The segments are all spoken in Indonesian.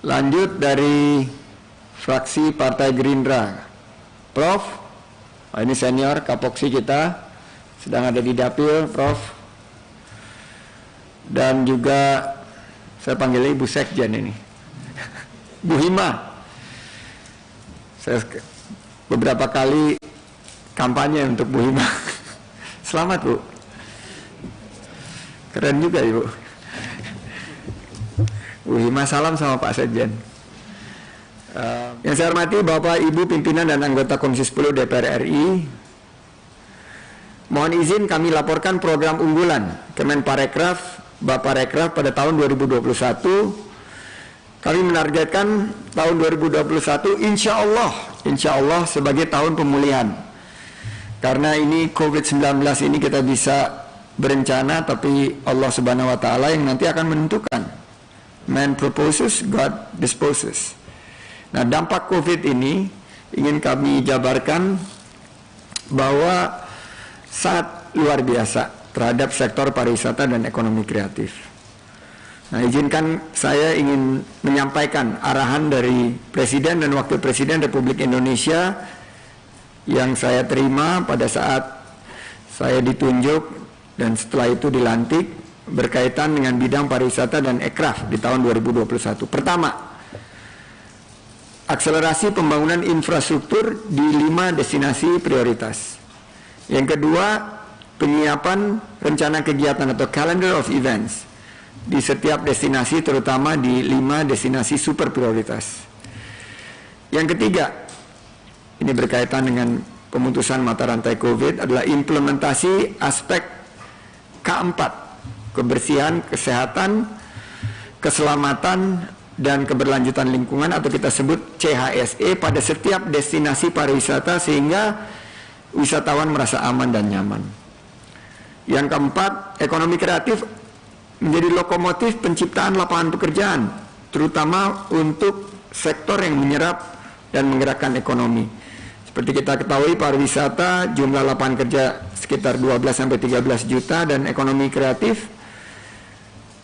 Lanjut dari fraksi Partai Gerindra, Prof. Ini senior Kapoksi kita, sedang ada di dapil, Prof. Dan juga saya panggilnya Ibu Sekjen ini, Bu Hima. Saya beberapa kali kampanye untuk Bu Hima. Selamat, Bu. Keren juga, Ibu. Bu Hima, salam sama Pak Sekjen. Yang saya hormati Bapak, Ibu, pimpinan dan anggota Komisi 10 DPR RI, mohon izin kami laporkan program unggulan Kemenparekraf, Baparekraf pada tahun 2021. Kami menargetkan tahun 2021 insya Allah sebagai tahun pemulihan. Karena ini COVID-19 ini kita bisa berencana, tapi Allah Subhanahu wa Ta'ala yang nanti akan menentukan. Man proposes, God disposes. Nah, dampak COVID ini ingin kami jabarkan bahwa sangat luar biasa terhadap sektor pariwisata dan ekonomi kreatif. Nah, izinkan saya ingin menyampaikan arahan dari Presiden dan Wakil Presiden Republik Indonesia yang saya terima pada saat saya ditunjuk dan setelah itu dilantik berkaitan dengan bidang pariwisata dan ekraf di tahun 2021. Pertama, akselerasi pembangunan infrastruktur di 5 destinasi prioritas. Yang kedua, penyiapan rencana kegiatan atau calendar of events di setiap destinasi, terutama di 5 destinasi super prioritas. Yang ketiga, ini berkaitan dengan pemutusan mata rantai COVID, adalah implementasi aspek keempat, kebersihan, kesehatan, keselamatan, dan keberlanjutan lingkungan atau kita sebut CHSE pada setiap destinasi pariwisata sehingga wisatawan merasa aman dan nyaman. Yang keempat, ekonomi kreatif menjadi lokomotif penciptaan lapangan pekerjaan, terutama untuk sektor yang menyerap dan menggerakkan ekonomi. Seperti kita ketahui, pariwisata jumlah lapangan kerja sekitar 12-13 juta dan ekonomi kreatif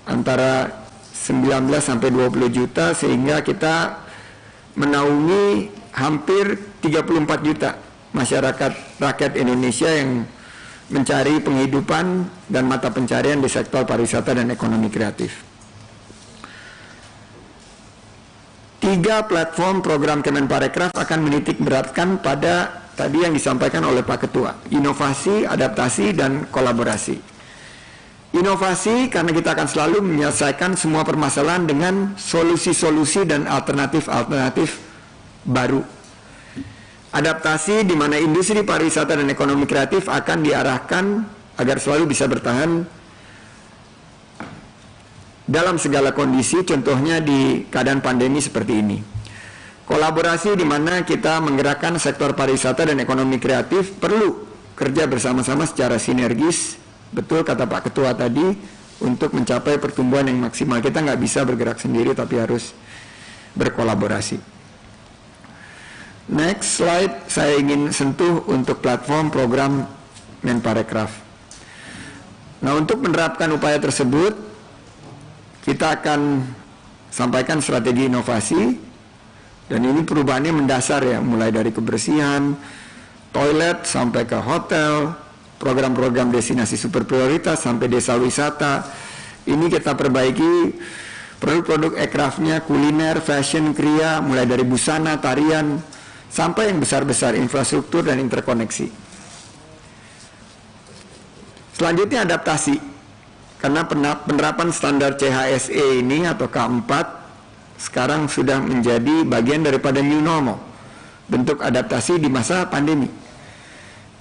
antara 19-20 juta, sehingga kita menaungi hampir 34 juta masyarakat rakyat Indonesia yang mencari penghidupan dan mata pencarian di sektor pariwisata dan ekonomi kreatif. 3 platform program Kemenparekraf akan menitik beratkan pada tadi yang disampaikan oleh Pak Ketua, inovasi, adaptasi, dan kolaborasi. Inovasi karena kita akan selalu menyelesaikan semua permasalahan dengan solusi-solusi dan alternatif-alternatif baru. Adaptasi di mana industri pariwisata dan ekonomi kreatif akan diarahkan agar selalu bisa bertahan dalam segala kondisi, contohnya di keadaan pandemi seperti ini. Kolaborasi di mana kita menggerakkan sektor pariwisata dan ekonomi kreatif perlu kerja bersama-sama secara sinergis, betul kata Pak Ketua tadi, untuk mencapai pertumbuhan yang maksimal. Kita nggak bisa bergerak sendiri, tapi harus berkolaborasi. Next slide, saya ingin sentuh untuk platform program Menparekraf. Nah, untuk menerapkan upaya tersebut, kita akan sampaikan strategi inovasi, dan ini perubahannya mendasar ya, mulai dari kebersihan, toilet sampai ke hotel, program-program destinasi super prioritas sampai desa wisata. Ini kita perbaiki produk-produk ekrafnya, kuliner, fashion, kriya, mulai dari busana, tarian, sampai yang besar-besar, infrastruktur dan interkoneksi. Selanjutnya adaptasi. Karena penerapan standar CHSE ini atau K4 sekarang sudah menjadi bagian daripada new normal, bentuk adaptasi di masa pandemi.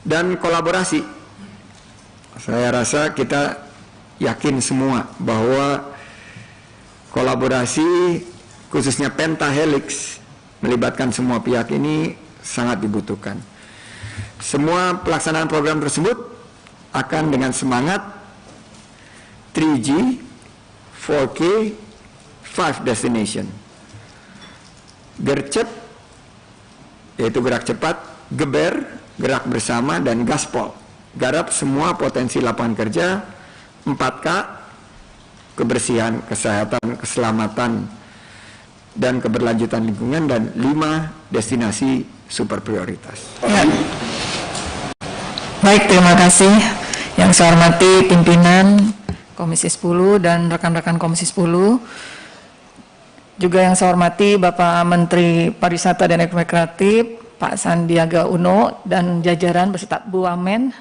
Dan kolaborasi, saya rasa kita yakin semua bahwa kolaborasi khususnya pentahelix melibatkan semua pihak ini sangat dibutuhkan. Semua pelaksanaan program tersebut akan dengan semangat 3G, 4K, 5 destination. Gercep, yaitu gerak cepat, geber, gerak bersama, dan gaspol. Garap semua potensi lapangan kerja, 4K, kebersihan, kesehatan, keselamatan, dan keberlanjutan lingkungan, dan 5 destinasi super prioritas. Ya. Baik, terima kasih. Yang saya hormati pimpinan Komisi 10 dan rekan-rekan Komisi 10. Juga yang saya hormati Bapak Menteri Pariwisata dan Ekonomi Kreatif, Pak Sandiaga Uno dan jajaran beserta Bu Wamen.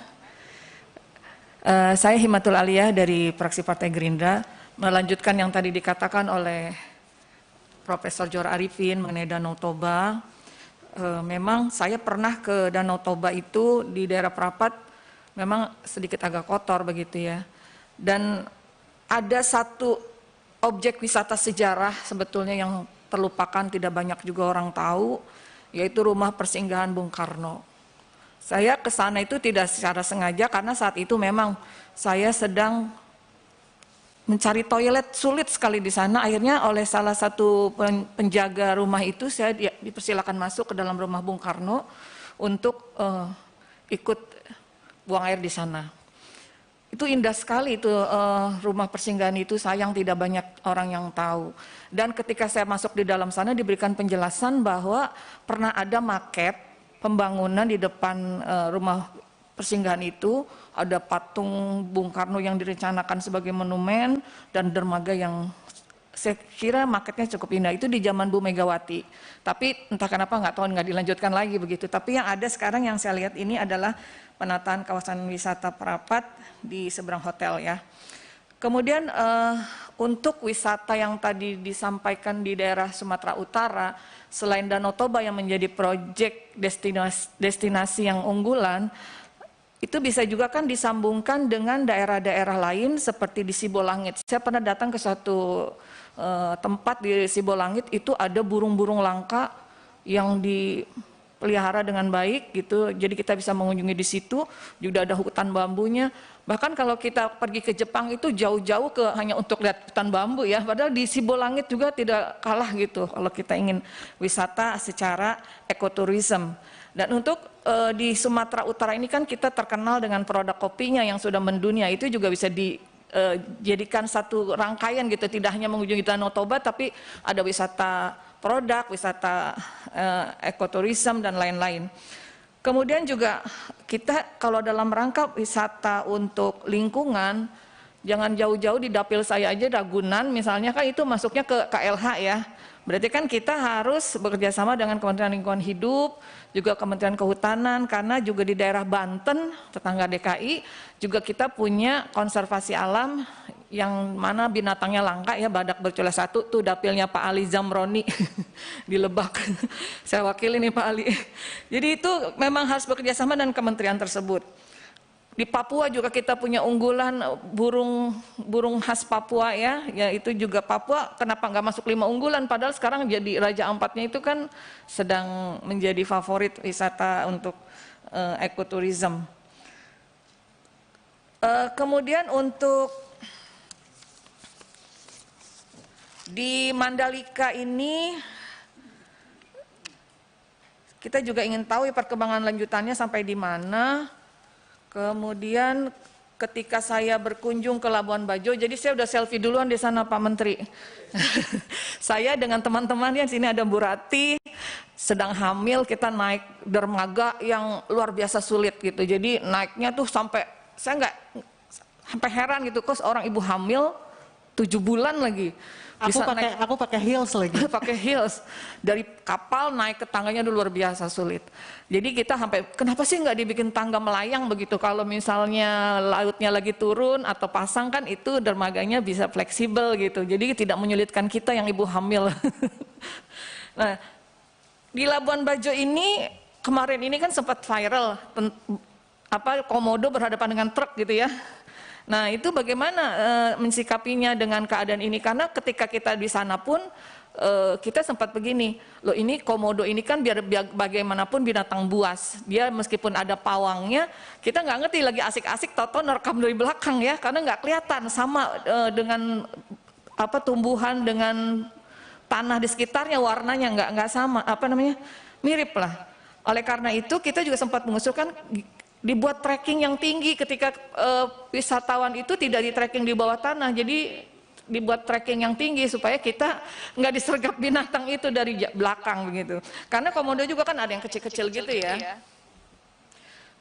Saya Himatul Aliyah dari fraksi Partai Gerindra, melanjutkan yang tadi dikatakan oleh Profesor Johor Arifin mengenai Danau Toba. Memang saya pernah ke Danau Toba itu di daerah Prapat, memang sedikit agak kotor begitu ya. Dan ada satu objek wisata sejarah sebetulnya yang terlupakan, tidak banyak juga orang tahu, yaitu rumah persinggahan Bung Karno. Saya ke sana itu tidak secara sengaja karena saat itu memang saya sedang mencari toilet, sulit sekali di sana. Akhirnya oleh salah satu penjaga rumah itu saya dipersilakan masuk ke dalam rumah Bung Karno untuk ikut buang air di sana. Itu indah sekali itu rumah persinggahan itu, sayang tidak banyak orang yang tahu. Dan ketika saya masuk di dalam sana diberikan penjelasan bahwa pernah ada maket pembangunan di depan rumah persinggahan itu, ada patung Bung Karno yang direncanakan sebagai monumen dan dermaga yang saya kira maketnya cukup indah. Itu di zaman Bu Megawati. Tapi entah kenapa nggak tahu, nggak dilanjutkan lagi begitu. Tapi yang ada sekarang yang saya lihat ini adalah penataan kawasan wisata Prapat di seberang hotel ya. Kemudian untuk wisata yang tadi disampaikan di daerah Sumatera Utara, selain Danau Toba yang menjadi proyek destinasi yang unggulan, itu bisa juga kan disambungkan dengan daerah-daerah lain seperti di Sibolangit. Saya pernah datang ke satu tempat di Sibolangit, itu ada burung-burung langka yang dipelihara dengan baik gitu. Jadi kita bisa mengunjungi di situ, juga ada hutan bambunya. Bahkan kalau kita pergi ke Jepang itu jauh-jauh ke hanya untuk lihat hutan bambu ya. Padahal di Sibolangit juga tidak kalah gitu kalau kita ingin wisata secara ekoturism. Dan untuk di Sumatera Utara ini kan kita terkenal dengan produk kopinya yang sudah mendunia, itu juga bisa dijadikan satu rangkaian gitu, tidak hanya mengunjungi Danau Toba tapi ada wisata produk, wisata ekoturism dan lain-lain. Kemudian juga kita kalau dalam rangka wisata untuk lingkungan, jangan jauh-jauh di dapil saya aja Ragunan misalnya kan itu masuknya ke KLH ya. Berarti kan kita harus bekerja sama dengan Kementerian Lingkungan Hidup, juga Kementerian Kehutanan, karena juga di daerah Banten, tetangga DKI, juga kita punya konservasi alam yang mana binatangnya langka ya, badak bercula satu, tuh dapilnya Pak Ali Zamroni di Lebak. Saya wakili nih Pak Ali. Jadi itu memang harus bekerja sama dengan kementerian tersebut. Di Papua juga kita punya unggulan burung khas Papua ya, yaitu juga Papua. Kenapa nggak masuk 5 unggulan? Padahal sekarang jadi Raja Ampatnya itu kan sedang menjadi favorit wisata untuk ekoturism. Kemudian untuk di Mandalika ini kita juga ingin tahu ya perkembangan lanjutannya sampai di mana. Kemudian ketika saya berkunjung ke Labuan Bajo, jadi saya udah selfie duluan di sana Pak Menteri. Saya dengan teman-teman ya, sini ada Bu Rati, sedang hamil, kita naik dermaga yang luar biasa sulit gitu. Jadi naiknya tuh sampai, saya nggak, sampai heran gitu, kok seorang ibu hamil 7 bulan lagi. Aku pakai heels lagi. Pakai heels, dari kapal naik ke tangganya dulu luar biasa sulit. Jadi kita sampai, kenapa sih nggak dibikin tangga melayang begitu? Kalau misalnya lautnya lagi turun atau pasang kan itu dermaganya bisa fleksibel gitu. Jadi tidak menyulitkan kita yang ibu hamil. Nah, di Labuan Bajo ini kemarin ini kan sempat viral, komodo berhadapan dengan truk gitu ya. Nah itu bagaimana mensikapinya dengan keadaan ini, karena ketika kita di sana pun kita sempat begini, loh ini komodo ini kan biar bagaimanapun binatang buas, dia meskipun ada pawangnya, kita nggak ngerti lagi asik-asik toto nerekam dari belakang ya, karena nggak kelihatan sama dengan tumbuhan dengan tanah di sekitarnya warnanya nggak sama, mirip lah. Oleh karena itu kita juga sempat mengusulkan dibuat trekking yang tinggi ketika wisatawan itu tidak di trekking di bawah tanah, jadi dibuat tracking yang tinggi supaya kita nggak disergap binatang itu dari belakang begitu. Karena komodo juga kan ada yang kecil-kecil gitu ya.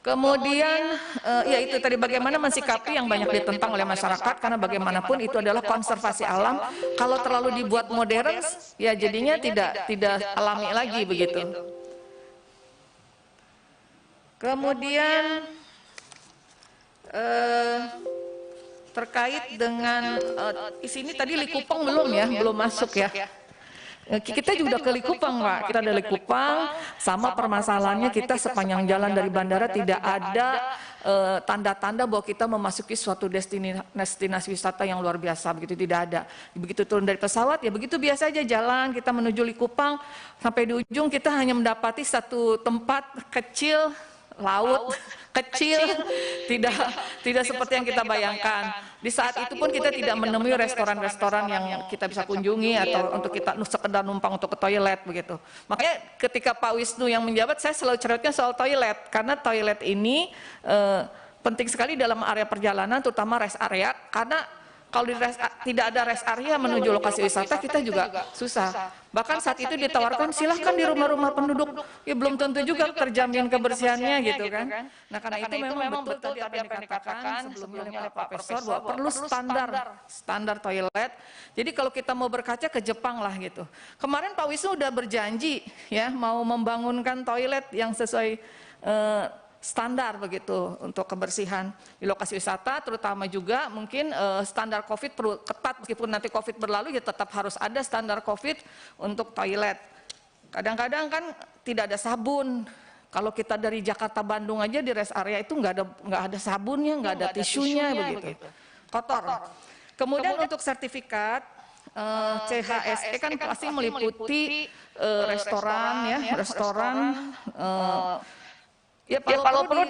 Kemudian ya itu tadi bagaimana mensikapi yang banyak ditentang oleh masyarakat, karena bagaimanapun itu adalah konservasi alam. Kalau terlalu dibuat modern, ya jadinya tidak alami lagi begitu. Kemudian terkait dengan di sini tadi Likupang belum masuk ya. Kita juga ke Likupang, Pak. Kita ada Likupang, sama permasalahannya kita sepanjang jalan dari bandara tidak ada tanda-tanda bahwa kita memasuki suatu destinasi wisata yang luar biasa, begitu tidak ada. Begitu turun dari pesawat, ya begitu biasa aja jalan, kita menuju Likupang, sampai di ujung kita hanya mendapati satu tempat kecil, laut kecil, tidak seperti yang kita bayangkan. Di saat itu pun kita tidak menemui restoran-restoran yang kita bisa kunjungi atau untuk kita sekedar numpang untuk ke toilet begitu. Makanya ketika Pak Wisnu yang menjabat, saya selalu ceritakan soal toilet, karena toilet ini penting sekali dalam area perjalanan, terutama rest area, karena kalau tidak ada rest area menuju lokasi wisata kita juga susah. Bahkan saat itu ditawarkan silahkan di rumah-rumah penduduk, ya belum tentu juga terjamin kebersihannya gitu kan. Nah karena itu memang betul tadi apa yang dikatakan sebelumnya oleh Pak Profesor bahwa perlu standar toilet. Jadi kalau kita mau berkaca ke Jepang lah gitu. Kemarin Pak Wisnu udah berjanji ya mau membangunkan toilet yang sesuai standar begitu untuk kebersihan di lokasi wisata, terutama juga mungkin standar COVID perlu ketat, meskipun nanti COVID berlalu ya tetap harus ada standar COVID untuk toilet. Kadang-kadang kan tidak ada sabun. Kalau kita dari Jakarta Bandung aja di rest area itu nggak ada sabunnya, nggak ada tisunya begitu, kotor. Kemudian untuk sertifikat CHSE kan pasti meliputi restoran ya, ya kalau perlu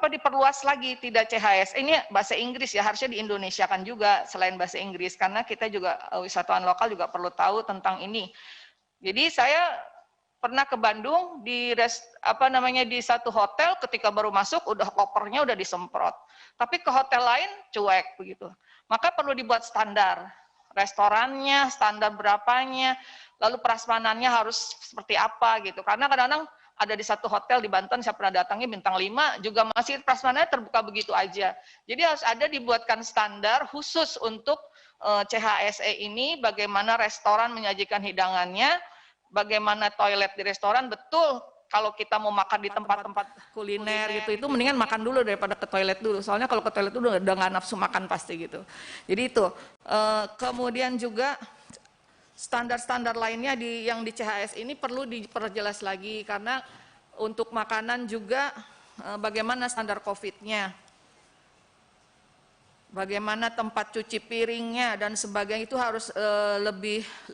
diperluas lagi, tidak CHS. Ini bahasa Inggris ya, harusnya diindonesiakan juga selain bahasa Inggris, karena kita juga wisatawan lokal juga perlu tahu tentang ini. Jadi saya pernah ke Bandung di di satu hotel, ketika baru masuk udah kopernya udah disemprot. Tapi ke hotel lain cuek begitu. Maka perlu dibuat standar. Restorannya, standar berapanya, lalu prasmanannya harus seperti apa gitu. Karena kadang-kadang ada di satu hotel di Banten, saya pernah datangi bintang 5, juga masih prasmanannya terbuka begitu aja. Jadi harus ada dibuatkan standar khusus untuk CHSE ini, bagaimana restoran menyajikan hidangannya, bagaimana toilet di restoran, betul kalau kita mau makan di tempat-tempat kuliner gitu, itu mendingan makan dulu daripada ke toilet dulu. Soalnya kalau ke toilet dulu udah nggak nafsu makan pasti gitu. Jadi itu. Kemudian juga standar-standar lainnya yang di CHS ini perlu diperjelas lagi, karena untuk makanan juga bagaimana standar COVID-nya, bagaimana tempat cuci piringnya dan sebagainya, itu harus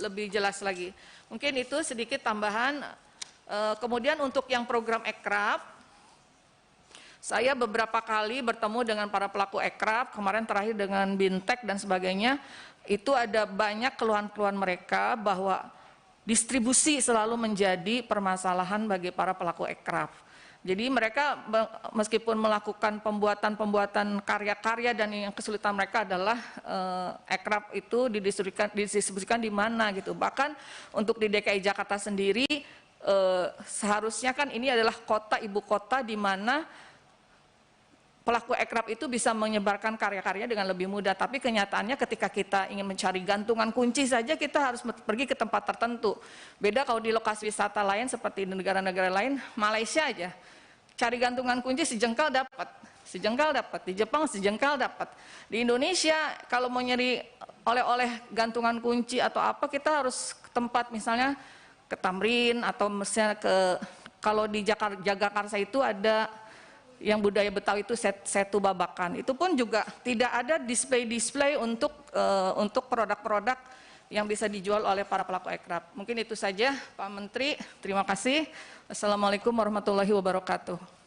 lebih jelas lagi. Mungkin itu sedikit tambahan. Kemudian untuk yang program Ekraf, saya beberapa kali bertemu dengan para pelaku Ekraf, kemarin terakhir dengan Bintek dan sebagainya. Itu ada banyak keluhan-keluhan mereka bahwa distribusi selalu menjadi permasalahan bagi para pelaku Ekraf. Jadi mereka meskipun melakukan pembuatan karya-karya, dan yang kesulitan mereka adalah Ekraf itu didistribusikan di mana gitu. Bahkan untuk di DKI Jakarta sendiri seharusnya kan ini adalah ibu kota di mana pelaku Ekraf itu bisa menyebarkan karya-karya dengan lebih mudah, tapi kenyataannya ketika kita ingin mencari gantungan kunci saja kita harus pergi ke tempat tertentu. Beda kalau di lokasi wisata lain seperti di negara-negara lain, Malaysia aja, cari gantungan kunci sejengkal dapat, di Jepang sejengkal dapat. Di Indonesia kalau mau nyari oleh-oleh gantungan kunci atau apa, kita harus ke tempat misalnya ke Tamrin atau misalnya kalau di Jagakarsa itu ada yang budaya Betawi itu setu babakan, itu pun juga tidak ada display untuk produk-produk yang bisa dijual oleh para pelaku Ekraf. Mungkin itu saja Pak Menteri, terima kasih. Assalamualaikum warahmatullahi wabarakatuh.